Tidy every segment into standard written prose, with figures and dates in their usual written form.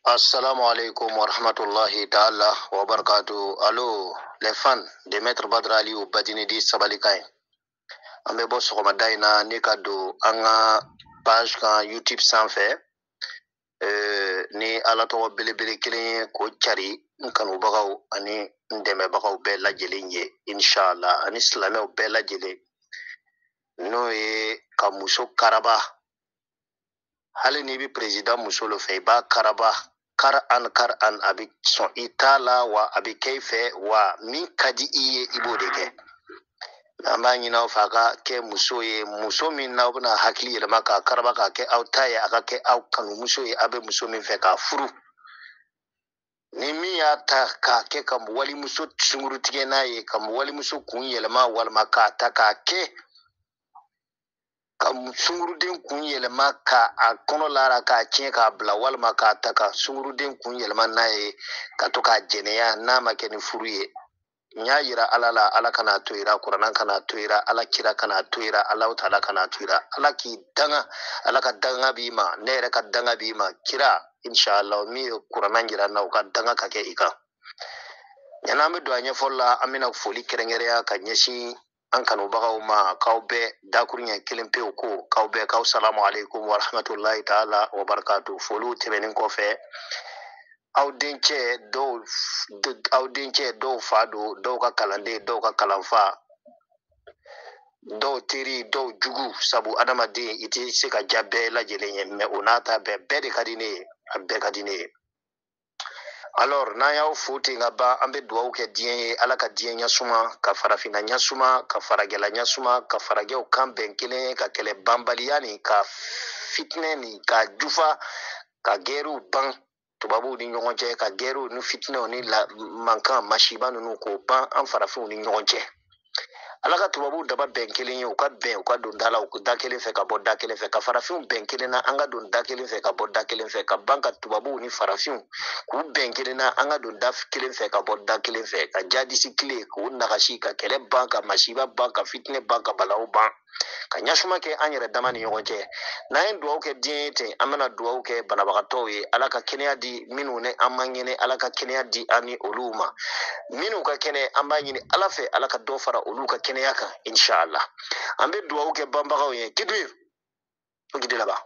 Assalamu alaikum wa rahmatullahi ta'ala wa barakatuh. Allô, les fans de Maître Badra Aliou Badini di Sabalikain. An bɛ bɔ sɔgɔmada in na ne ka don an ka page kan YouTube sanfɛ. Ni ala tɔgɔ belebele kelen ye k'o cari n kanubagaw ani n dɛmɛbagaw bɛɛ lajɛlen ye inshallah ani silamɛw bɛɛ lajɛlen n'o ye ka muso karaba. Hali n'i bɛ président muso lo fɛ i b'a karaba. Kar an a bɛ sɔn i t'a la wa a bɛ kɛ i fɛ wa min ka di i ye i b'o de kɛ. N'an b'a ɲini aw fɛ a ka kɛ muso ye muso min n'aw bɛna hakili yɛlɛma k'a karaba k'a kɛ aw ta ye a ka kɛ aw kanumuso ye a bɛ muso min fɛ k'a furu. Ni min y'a ta k'a kɛ ka walimuso sunkurutigɛ n'a ye ka walimuso kun yɛlɛma walima k'a ta k'a kɛ ka sunguruden kun yɛlɛma k'a kɔnɔ lara k'a tiɲɛ k'a bila walima k'a ta ka sunguruden kun yɛlɛma n'a ye ka to k'a jɛnɛya n'a ma kɛ ni furu ye. N y'a yira ala la ala kana to ira kuranna kana to ira ala kira kana to ira ala taala kana to ira ala k'i danga ala ka danga b'i ma ne yɛrɛ ka danga b'i ma kira inshallah min ye kuranna jira na o ka danga ka kɛ i kan. Yan'an bɛ don a ɲɛfɔli la an bɛna foli kɛrɛnkɛrɛnya ka ɲɛsin an kanubagaw ma k'aw bɛɛ dakuru ɲɛ kelen pewu ko k'aw bɛɛ k'aw salamu alaikum wa rahmatulahi ta'ala wa barakatuh. Foliw tɛmɛnen kɔfɛ aw dencɛ dɔw fa don dɔw ka kalanden dɔw ka kalanfa dɔw teri dɔw jugu sabu adamaden i tɛ se ka ja bɛɛ lajɛlen ye mais o n'a ta bɛɛ de ka di ne ye a bɛɛ ka di ne ye. Alors n'an y'aw fo ten ka ban an bɛ dugawu kɛ diɲɛ ye ala ka diɲɛ ɲɛsuma ka farafinna ɲɛsuma ka farajɛla ɲɛsuma ka farajɛw kan bɛn kelen ka kɛlɛ banbaliya ni ka fitinɛ ni ka jufa ka gɛriw ban tubabuw ni ɲɔgɔn cɛ ka gɛriw ni fitinɛw ni mankan masiba ninnu k'o ban an farafinw ni ɲɔgɔn cɛ. Ala ka tubabuw daba bɛn kelen ye u ka bɛn u ka don da la u da kelen fɛ ka bɔ da kelen fɛ ka farafinw bɛn kelen na an ka don da kelen fɛ ka bɔ da kelen fɛ ka ban ka tubabuw ni farafinw k'u bɛn kelen na an ka don da kelen fɛ ka bɔ da kelen fɛ ka jadisi kile k'u nagasi ka kɛlɛ ban ka masiba ban ka fitinɛ ban ka balaw ban ka ɲasuma kɛ an yɛrɛ dama ni ɲɔgɔn cɛ. N'an ye dugawu kɛ diɲɛ ye ten an bɛna dugawu kɛ banabagatɔw ye ala ka kɛnɛya di minnu ni an man ɲini ala ka kɛnɛya di an ni olu ma minnu ka kɛnɛ an b'a ɲini ala fɛ ala ka dɔ fara olu ka kɛnɛya kan inshallah. An bɛ dugawu kɛ banbagaw ye kidwir gidi laban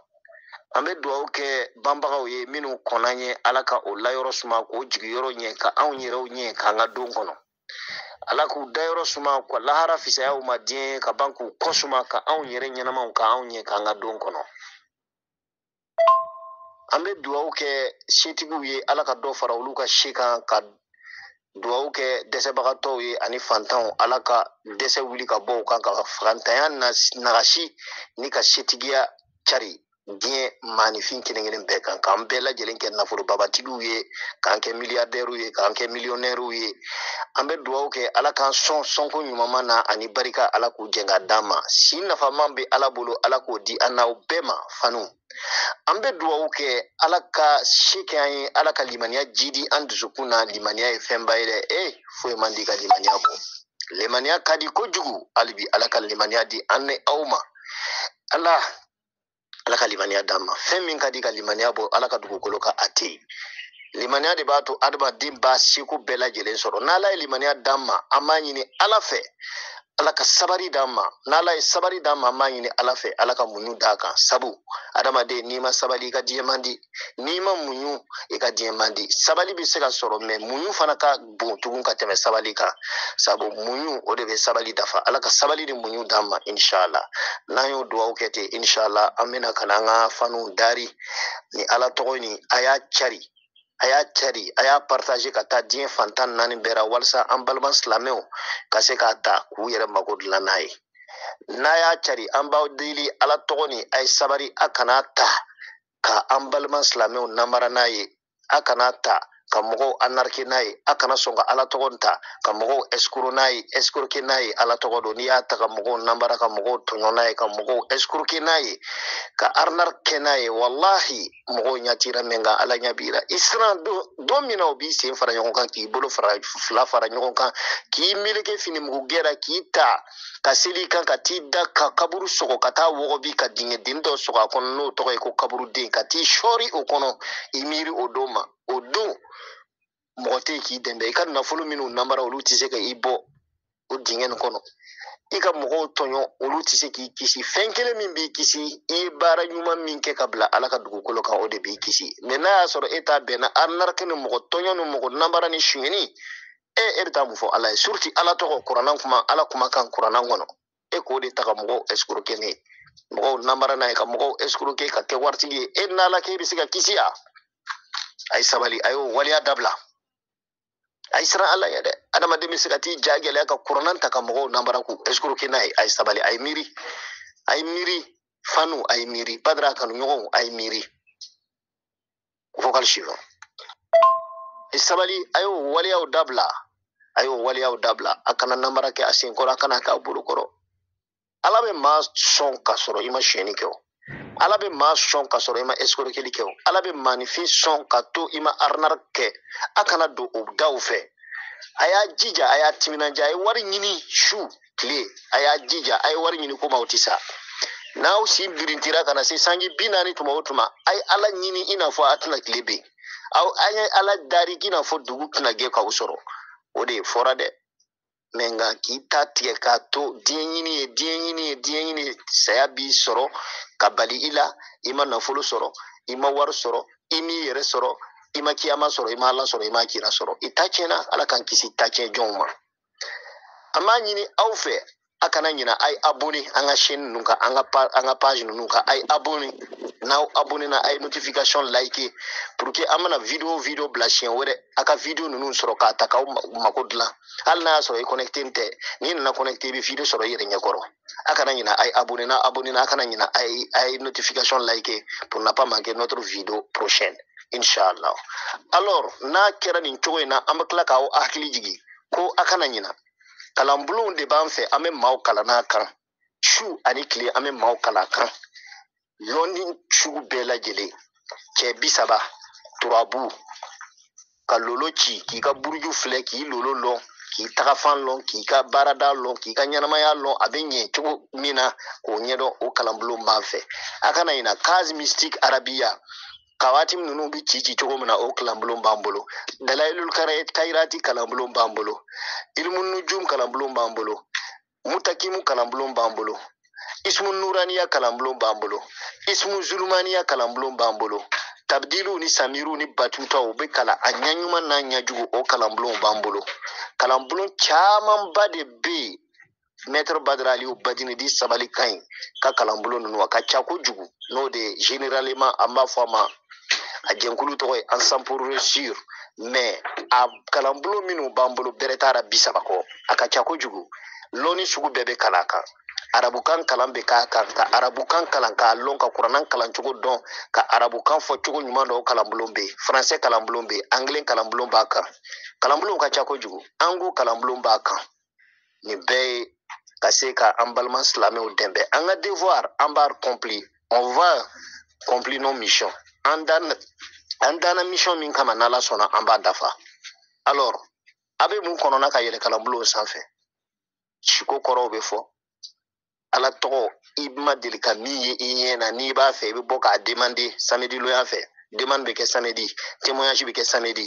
an bɛ dugawu kɛ banbagaw ye minnu kɔnna ye ala ka o layɔrɔ suma k'o jigiyɔrɔ ɲɛ ka anw yɛrɛw ɲɛ k'an ka don kɔnɔ ala k'u dayɔrɔ suma ka lahara fisayaw ma diɲɛ ka ban k'u kɔ suma ka anw yɛrɛ ɲɛnamaw ka anw ɲɛ k'an ka don kɔnɔ. An bɛ dugawu kɛ setigiw ye ala ka dɔ fara olu ka se kan ka dugawu kɛ dɛsɛbagatɔw ye ani fantanw ala ka dɛsɛ wuli ka bɔ u kan ka fantanya nagasi ni ka setigiya cari diɲɛ maanifin kelen kelen bɛɛ kan k'an bɛɛ lajɛlen kɛ nafolobabatigiw ye k'an kɛ miliyardɛriw ye k'an kɛ miliyɔnɛriw ye. An bɛ dugawu kɛ ala k'an sɔn sɔnko ɲuman na ani barika ala k'u jɛn ka d'an ma si nafaman bɛ ala bolo ala k'o di an n'aw bɛɛ ma fanu. An bɛ dugawu kɛ ala ka se kɛ an ye ala ka limaniya jidi an dusukun na limaniya ye fɛnba ye dɛ foyi man di ka limaniya bɔ limaniya ka di kojugu hali bi ala ka limaniya di an ni aw ma ala ka limaniya d'an ma fɛn min ka di ka limaniya bɔ ala ka dugukolo ka a tɛ yen. Limaniya de b'a to adamaden b'a seko bɛɛ lajɛlen sɔrɔ n'ala ye limaniya d'an ma an b'a ɲini ala fɛ ala ka sabari d'an ma n'ala ye sabari d'an ma an b'a ɲini ala fɛ ala ka muɲu d'a kan sabu adamaden n'i ma sabali i ka diɲɛ man di n'i ma muɲu i ka diɲɛ man di. Sabali bɛ se ka sɔrɔ mais muɲu fana ka bon tugun ka tɛmɛ sabali kan sabu muɲu o de bɛ sabali dafa ala ka sabali ni muɲu d'an ma inshallah. N'an y'o dugawu kɛ ten inshallah an bɛna ka na an ka faniw dari ni ala tɔgɔ ni a y'a cari a y'a partager ka taa diɲɛ fantan naani bɛɛ la walasa an balima silamɛw ka se k'a ta k'u yɛrɛ mago dilan n'a ye. N'a y'a cari an b'aw deli ala tɔgɔ ni a ye sabari a kana ta ka an balima silamɛw namara n'a ye a kana ta ka mɔgɔw anarke n'a ye a kana sɔn ka ala tɔgɔ ta ka mɔgɔw escroquer n'a ye ala tɔgɔ don n'i y'a ta ka mɔgɔw namara ka mɔgɔw tɔɲɔ n'a ye ka mɔgɔw escroquer n'a ye ka arnaque kɛ n'a ye wallahi mɔgɔw ɲɛ tira min kan ala ɲɛ b'ira i siran don min na u b'i sen fara ɲɔgɔn kan k'i bolo fila fara ɲɔgɔn kan k'i meleke finimugu gɛra k'i ta ka seli kan ka t'i da ka kaburu sɔgɔ ka taa wɔgɔbi ka dingɛ den dɔ sɔgɔ a kɔnɔ n'o tɔgɔ ye ko kaburuden ka t'i sɔɔri o kɔnɔ i miiri o don ma o don mɔgɔ tɛ k'i dɛmɛ i ka nafolo minnu namara olu tɛ se ka i bɔ o dingɛ nin kɔnɔ i ka mɔgɔw tɔɲɔ olu tɛ se k'i kisi fɛn kelen min b'i kisi i ye baara ɲuman min kɛ ka bila ala ka dugukolo kan o de b'i kisi mɛ n'a y'a sɔrɔ e t'a bɛnna arinarike ni mɔgɔ tɔɲɔ ni mɔgɔ namara ni suyɛni e bɛ taa mun fɔ ala ye surtout ala tɔgɔ kuranna kuma ala kumakan kuranna kɔnɔ e k'o de ta ka mɔgɔw escroquer ne ye mɔgɔw namara n'a ye ka mɔgɔw escroquer ka kɛ waritigi ye e n'ala k'e bɛ se ka kisi ya a ye sabali a y'o waleya dabila a ye siran ala ye dɛ adamaden bɛ se ka t'i ja gɛlɛya ka kuranna ta ka mɔgɔw namara k'u escroquer n'a ye a ye sabali a ye miiri fanu a ye miiri badara kanuɲɔgɔnw a ye miiri vocal suivant sabali a y'o waleyaw dabila a kana namara kɛ a sen kɔrɔ a kana k'a bolo kɔrɔ ala bɛ maa sɔn ka sɔrɔ i ma suyɛni kɛ o ala bɛ maa sɔn ka sɔrɔ i ma escroquerie kɛ o ala bɛ maanifin sɔn ka to i ma arnaque kɛ a kana don o daw fɛ a y'a jija a y'a timinanja a ye wari ɲini su tile a y'a jija a ye wari ɲini ko maaw tɛ sa n'aw si birintira ka na se sanji 40 tuma o tuma a ye ala ɲini i n'a fɔ a tɛna tile ben an ye ala dari i n'a fɔ dugu tɛna gɛn k'aw sɔrɔ o de fɔra dɛ mɛ nka k'i ta tigɛ k'a to diɲɛ ɲini ye saya b'i sɔrɔ ka bali i la i ma nafolo sɔrɔ i ma wari sɔrɔ i m'i yɛrɛ sɔrɔ i ma kiyama sɔrɔ i ma ala sɔrɔ i ma kira sɔrɔ i ta tiɲɛna ala k'an kisi ta tiɲɛ jɔnw ma an b'a ɲini aw fɛ a kana ɲina a ye abonné an ka chaîne ninnu kan an ka page ninnu kan a ye abonné n'aw abonné na a ye notification liker pour que an mana video bila siɲɛ wɛrɛ a ka video ninnu sɔrɔ k'a ta k'aw mako dilan hali n'a y'a sɔrɔ i connecté tɛ n'i nana connecté i bɛ video sɔrɔ i yɛrɛ ɲɛkɔrɔ a kana ɲina a ye abonné na a kana ɲina a ye notification liker pour ne pas manquer notre vidéo prochaine inshallah alors n'a kɛra nin cogo in na an bɛ tila k'aw hakili jigin ko a kana ɲina kalanbulonw de b'an fɛ an bɛ maaw kalan n'a kan su ani tile an bɛ maaw kalan kan lɔnni sugu bɛɛ lajɛlen cɛ 30 turabu ka lolo ci k'i ka buruju filɛ k'i lolo lɔn k'i tagafan lɔn k'i ka baarada lɔn k'i ka ɲɛnamaya lɔn a bɛ ɲɛ cogo min na k'o ɲɛdɔn o kalanbulon b'an fɛ a kana ɲina Kaz Mystique Arabiya kawatim ninnu bɛ ci cogo min na o kalanbulon b'an bolo Dalailul Kairati kalanbulon b'an bolo Ilmun Nujum kalanbulon b'an bolo Mutakimu kalanbulon b'an bolo Ismu Nuraniya kalanbulon b'an bolo Ismu Zulmaniya kalanbulon b'an bolo Tabdilu ni Samiru ni Batutaw u bɛ kalan a ɲaɲuman n'a ɲajugu o kalanbulon b'an bolo kalanbulon camanba de bɛ yen Maître Badara Aliyu Badini di sabali kan ɲi ka kalanbulon ninnu a ka ca kojugu n'o de généralement an b'a fɔ a ma a jɛnkulu tɔgɔ ye Ensemble pour réussir mais a kalanbulon minnu b'an bolo bɛrɛ t'a 30 kɔ a ka ca kojugu lɔnni sugu bɛɛ bɛ kalan a kan arabukan kalan bɛ k'a kan ka arabukan kalan k'a lɔn ka kuranna kalan cogo dɔn ka arabukan fɔ cogo ɲuman dɔn o kalanbulon bɛ yen français kalanbulon bɛ yen anglais kalanbulon b'a kan kalanbulon ka ca kojugu angu kalanbulon b'a kan nin bɛɛ ye ka se ka an balima silamɛw dɛmɛ an ka devoir an b'a accompli on va accomplir nos missions an danna mission min kama n'ala sɔnna an b'a dafa alors a bɛ mun kɔnɔna ka yɛlɛ kalanbulon sanfɛ siko kɔrɔw bɛ fɔ ala tɔgɔ i ma deli ka min ye i ɲɛ na n'i b'a fɛ i bɛ bɔ k'a demander samedi loya fɛ demande bɛ kɛ samedi témoignage bɛ kɛ samedi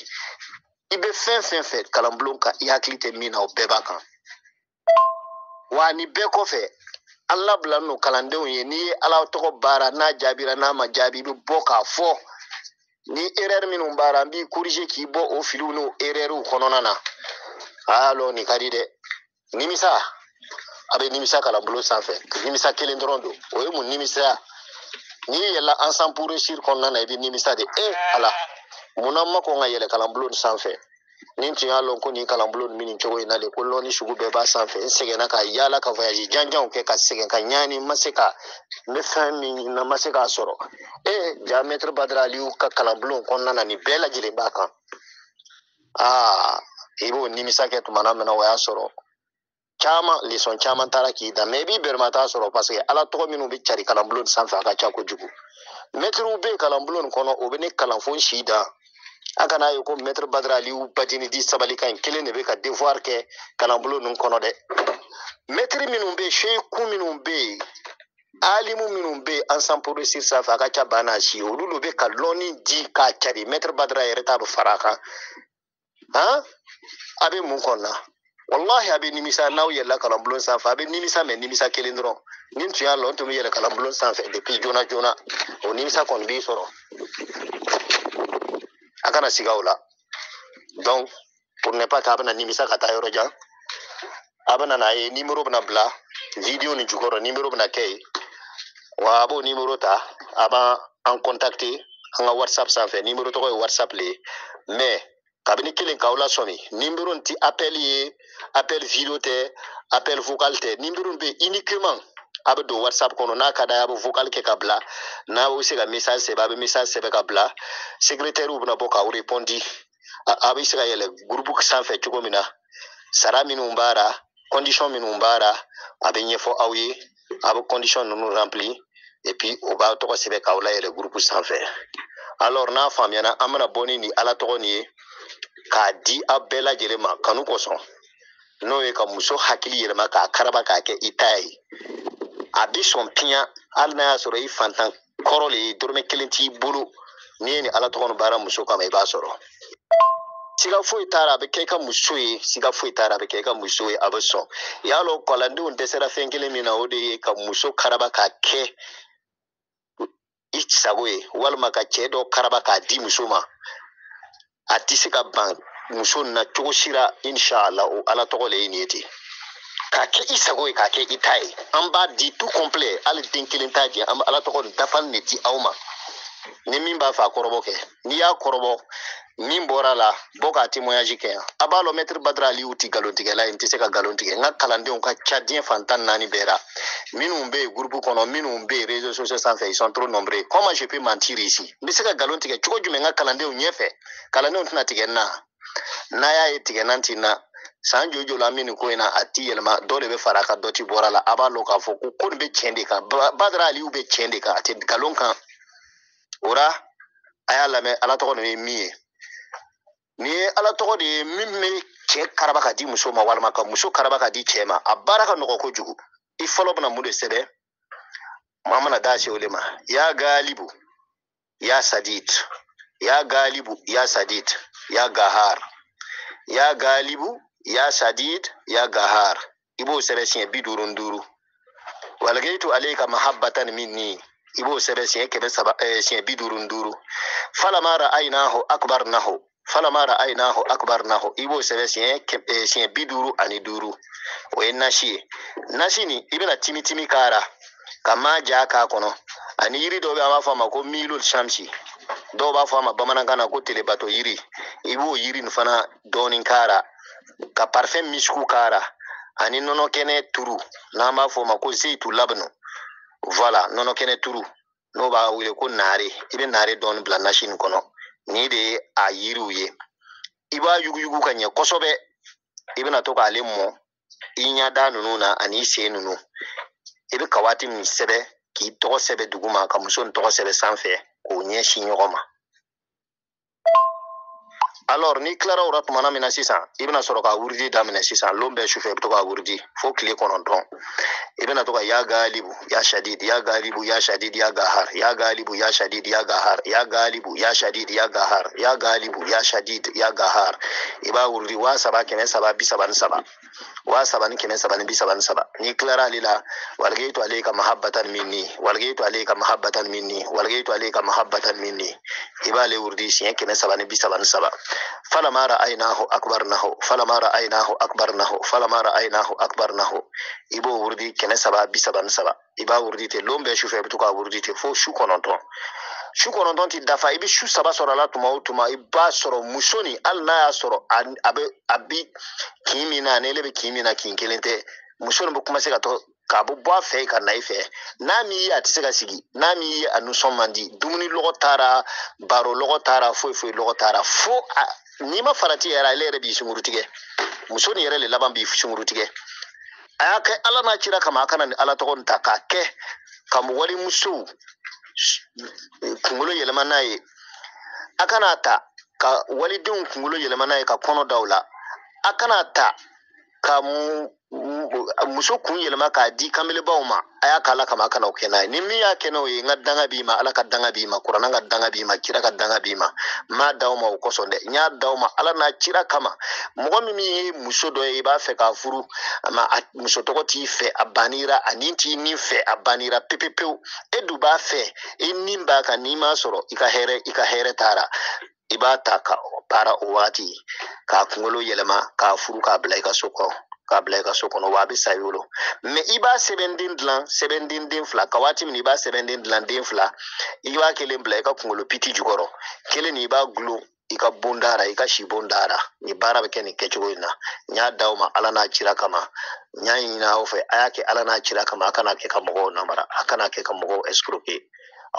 i bɛ fɛn fɛ kalanbulon kan i hakili tɛ min na o bɛɛ b'a kan wa ni bɛɛ kɔfɛ an labilan n'o kalandenw ye n'i ye ala tɔgɔ baara n'a jaabira n'a ma jaabi i bɛ bɔ k'a fɔ ni erreur minnu b'ara an b'i corriger k'i bɔ o filiw n'o erreurs kɔnɔna na alors nin ka di dɛ nimisa a bɛ nimisa kalanbulon sanfɛ nimisa kelen dɔrɔn don o ye mun nimisaya n'i yɛlɛla Ensemble pour réussir kɔnɔna na i bɛ nimisa de ala munna ma kɔn ka yɛlɛ kalanbulon sanfɛ ni tun y'a lɔn ko nin kalanbulon min nin cogo in na de ko lɔnni sugu bɛɛ b'a sanfɛ n seginna ka yaala ka voyage janjanw kɛ ka segin ka ɲaani n ma se ka n bɛ fɛn min ɲini n ma se k'a sɔrɔ ja Maître Badara Aliyu ka kalanbulon kɔnɔna na nin bɛɛ lajɛlen b'a kan i b'o nimisa kɛ tuma min na o y'a sɔrɔ caman leçon caman taara k'i da mais i b'i bɛrɛma t'a sɔrɔ parce que ala tɔgɔ minnu bɛ cari kalanbulon sanfɛ a ka ca kojugu maîtres bɛ kalanbulon kɔnɔ o bɛ ne kalan fo si dan a kana ye ko Maître Badara Aliyu Badini di sabali kan kelen de bɛ ka devoir kɛ kalanbulon ninnu kɔnɔ dɛ maître minnu bɛ sheku minnu bɛ alimu minnu bɛ ensemble progressif sanfɛ a ka ca banna si olu bɛ ka lɔnni di k'a cari maître Badara yɛrɛ t'a bɛ fara a kan a bɛ mun kɔnɔna wallahi a bɛ nimisa n'aw yɛlɛla kalanbulon sanfɛ a bɛ nimisa mɛ nimisa kelen dɔrɔn ni tun y'a lɔn n tun bɛ yɛlɛ kalanbulon sanfɛ depuis joona joona o nimisa kɔni b'i sɔrɔ a kana siga o la donc pour ne pas k'a bɛna nimisa ka taa yɔrɔ jan a bɛna n'a ye numéro bɛna bila video ni jukɔrɔ numéro bɛna kɛ yen wa a b'o numéro ta a b'an contacter an ka whatsapp sanfɛ numéro tɔgɔ ye whatsapp le ye mais kabini kelen k'aw lasɔmi numéro in ti appel ye appel video tɛ appel vocal tɛ numéro in bɛ uniquement a bɛ don whatsapp kɔnɔ n'a ka d'a ye a bɛ vocal kɛ ka bila n'a bɛ se ka message sɛbɛn a bɛ message sɛbɛn ka bila secrétaire bɛna bɔ k'aw répondre a bɛ se ka yɛlɛ groupe sanfɛ cogo min na sara minnu b'a la condition minnu b'a la a bɛ ɲɛfɔ aw ye a bɛ condition ninnu rempli et puis o b'a tɔgɔ sɛbɛn k'aw layɛlɛ groupe sanfɛ alors n'a faamuyana an bɛna bɔ ni nin ala tɔgɔ nin ye k'a di aw bɛɛ lajɛlen ma kanu kosɔn n'o ye ka muso hakili yɛlɛma k'a karaba k'a kɛ i ta ye a bɛ sɔn piɲa hali n'a y'a sɔrɔ i fantan kɔrɔ le ye dɔrɔmɛ kelen t'i bolo n'i ye nin ala tɔgɔ nin baara muso kama i b'a sɔrɔ siga foyi t'a la a bɛ kɛ i ka muso ye siga foyi t'a la a bɛ kɛ i ka muso ye a bɛ sɔn y'a lɔ kalandenw dɛsɛra fɛn kelen min na o de ye ka muso karaba k'a kɛ i sago ye walima ka cɛ dɔ karaba k'a di muso ma a tɛ se ka ban muso na cogo si la inshallah o ala tɔgɔ le ye nin ye ten k'a kɛ i sago ye k'a kɛ i ta ye an b'a di tout complet hali den kelen t'a di an bɛ ala tɔgɔ nin dafali de di aw ma ni min b'a fɛ a kɔrɔbɔ kɛ n'i y'a kɔrɔbɔ min bɔra la bɔ ka témoignage kɛ yan a b'a lɔn maître Badara Aliyu tɛ nkalontigɛla ye n tɛ se ka nkalon tigɛ n ka kalandenw ka ca diɲɛ fantan naani bɛɛ la minnu bɛ yen groupe kɔnɔ minnu bɛ yen réseaux sociaux sanfɛ ils sont trop nombreux comment je peux mentir ici n bɛ se ka nkalon tigɛ cogo jumɛn n ka kalandenw ɲɛfɛ kalandenw tɛna tigɛ n na n'a y'a ye tigɛ nan ti na san jojo la min ko in na a ti yɛlɛma dɔ de bɛ fara a kan dɔ ti bɔra la a b'a lɔn k'a fɔ ko nin bɛ tiɲɛ de kan Badara Aliyu bɛ tiɲɛ de kan a tɛ nkalon kan o la a y'a lamɛn ala tɔgɔ nin ye min ye nin ye ala tɔgɔ de ye min bɛ cɛ karaba ka di muso ma walima ka muso karaba ka di cɛ ma a baara ka nɔgɔ kojugu i fɔlɔ bɛna mun de sɛbɛn maa mana da se o de ma ya galibu ya sadid ya galibu ya sadid ya gahar ya galibu ya sadid ya gahar i b'o sɛbɛn siɲɛ 55 walgaitu alayka mahabbatan minni i b'o sɛbɛn siɲɛ 55 falama ra'aynahu akbarnahu falama ra'aynahu akbarnahu i b'o sɛbɛn siɲɛ 55 o ye nasi ye nasi nin i bɛna timi k'ara ka maa ja k'a kɔnɔ ani yiri dɔ bɛ an b'a fɔ a ma ko milul shamsi dɔw b'a fɔ a ma bamanankan na ko telebato yiri i b'o yiri nin fana dɔɔnin k'ara ka parfum misiku k'ara ani nɔnɔ kɛnɛ turu n'an b'a fɔ o ma ko zeitu labnu voilà nɔnɔ kɛnɛ turu n'o b'a wele ko naare i bɛ naare dɔɔnin bila nasi nin kɔnɔ ni de ye a yiriw ye i b'a yuguyugu ka ɲɛ kosɛbɛ i bɛna to k'ale mɔ i ɲɛda ninnu na ani i sen ninnu i bɛ ka waati min sɛbɛn k'i tɔgɔ sɛbɛn duguma ka muso nin tɔgɔ sɛbɛn sanfɛ k'o ɲɛsin ɲɔgɔn ma alors ni tilara o la tumana min na sisan i bɛna sɔrɔ ka wurudi daminɛ sisan lon bɛɛ sufɛ i bɛ to ka wurudi fo tile 9 i bɛna to ka ya galibu ya shadid ya galibu ya shadid ya gahar ya galibu ya shadid ya gahar ya galibu ya shadid ya gahar ya galibu ya shadid ya gahar i b'a wurudi 3,337 3,337 ni tilara ale la walgaitu alayka mahabbatan minni walgaitu alayka mahabbatan minni walgaitu alayka mahabbatan minni i b'ale wurudi siɲɛ 377 falama ra'aynahu akbarnahu falama ra'aynahu akbarnahu falama ra'aynahu akbarnahu i b'o wurudi 377 i b'a wurudi ten lon bɛɛ sufɛ i bɛ to k'a wurudi ten fo su 9 su 9 ti dafa i bɛ su 3 sɔrɔ a la tuma o tuma i b'a sɔrɔ muso nin hali n'a y'a sɔrɔ a bi kin min na ne bɛ kin min na kin kelen tɛ muso nin bɛ commencer ka to k'a bɔ a fɛ ka na i fɛ n'a min ye a tɛ se ka sigi n'a min ye a nisɔn man di dumuni lɔgɔ tara baro lɔgɔ tara foyi lɔgɔ tara fo n'i ma farati yɛrɛ ale yɛrɛ b'i sunguru tigɛ muso nin yɛrɛ de laban b'i sunguru tigɛ a y'a kɛ ala n'a cira kama a kana nin ala tɔgɔ nin ta k'a kɛ ka walimusow kunkolo yɛlɛma n'a ye a kana ta ka walidenw kunkolo yɛlɛma n'a ye ka kɔnɔ da u la a kana ta ka muso kun yɛlɛma k'a di kanbelebaw ma a y'a k'ala kama a kana o kɛ n'a ye ni min y'a kɛ n'o ye n ka danga b'i ma ala ka danga b'i ma kuranna ka danga b'i ma kira ka danga b'i ma n m'a d'aw ma o kosɔn dɛ n y'a d'aw ma ala n'a cira kama mɔgɔ min ye muso dɔ ye i b'a fɛ k'a furu a muso tɔgɔ t'i fɛ a bannira a nin t'i nin fɛ a bannira pepepewu e dun b'a fɛ e nin b'a kan n'i m'a sɔrɔ i ka hɛrɛ taara i b'a ta ka baara o waati k'a kunkolo yɛlɛma k'a furu k'a bila i ka so kɔnɔ k'a bila i ka so kɔnɔ wa a bɛ sa i bolo mɛ i b'a sɛbɛnden dilan sɛbɛnden den fila ka waati min i b'a sɛbɛnden dilan den fila i b'a kelen bila i ka kunkolo piti jukɔrɔ kelen nin i b'a gulon i ka bon dara i ka si bon dara ni baara bɛ kɛ nin kɛcogo in na n y'a d'aw ma ala n'a cira kama n y'a ɲini aw fɛ a y'a kɛ ala n'a cira kama a kana kɛ ka mɔgɔw namara a kana kɛ ka mɔgɔw escroquer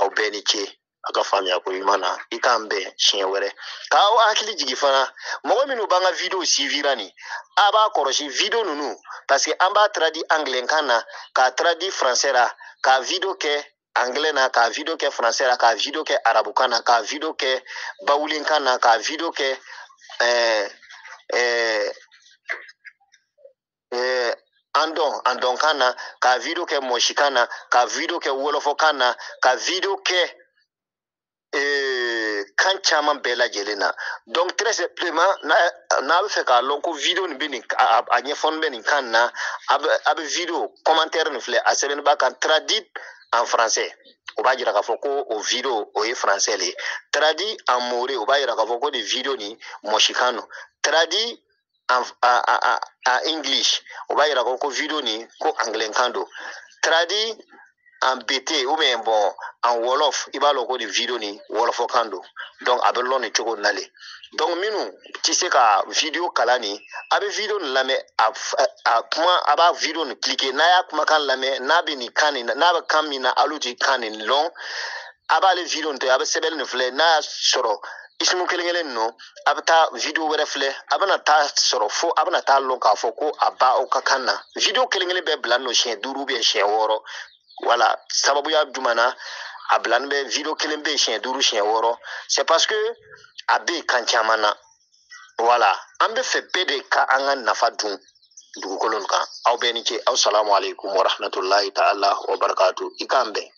aw bɛɛ ni ce a ka faamuya ko ɲuman na i k'an bɛn siɲɛ wɛrɛ k'aw hakili jigin fana mɔgɔ minnu b'an ka video sivira nin a b'a kɔlɔsi video ninnu parce que an b'a traduit anglais na k'a traduit français la k'a video kɛ anglais na k'a video kɛ français la k'a video kɛ arabukan na k'a video kɛ bawulenkan na k'a video kɛ andɔnkan na k'a video kɛ mɔsikan na k'a video kɛ wolofɔkan na ka video kɛ kan caman bɛɛ lajɛlen na donc très simplement n'a bɛ fɛ k'a lɔn ko video nin bɛ nin a ɲɛfɔli bɛ nin kan na a bɛ video commentaire nin filɛ a sɛbɛnni b'a kan traduit en français o b'a jira k'a fɔ ko o video o ye français le ye traduit en moré o b'a jira k'a fɔ ko nin video nin mɔsikan don traduit en English o b'a jira k'a fɔ ko video nin ko anglais kan don traduit en BT ou bien bon en wolof i b'a lɔn ko nin video nin wolofɔkan don donc a bɛ lɔn nin cogo na le donc minnu tɛ se ka video kalan nin a bɛ video nin lamɛn a kuma a b'a video nin cliquer n'a y'a kumakan lamɛn n'a bɛ nin kan nin n'a bɛ kan min na hali tɛ kan nin lɔn a b'ale video nin to a bɛ sɛbɛnni nin filɛ n'a y'a sɔrɔ isimu kelen kelen ninnu a bɛ taa video wɛrɛ filɛ a bɛna taa sɔrɔ fo a bɛna taa lɔn k'a fɔ ko a ba aw ka kan na video kelen kelen bɛɛ bila nɔ siɲɛ 5 ou bien siɲɛ 6 voilà sababuya jumɛn na a bilani bɛ video kelen bɛ siɲɛ 5 siɲɛ 6 c'est parce que a bɛ kan caman na voilà an bɛ fɛ bɛɛ de ka an ka nafa dun dugukolo kan aw bɛɛ ni ce aw salamu alaikum wa rahmatulahi ta'ala wa barakatuh i k'an bɛn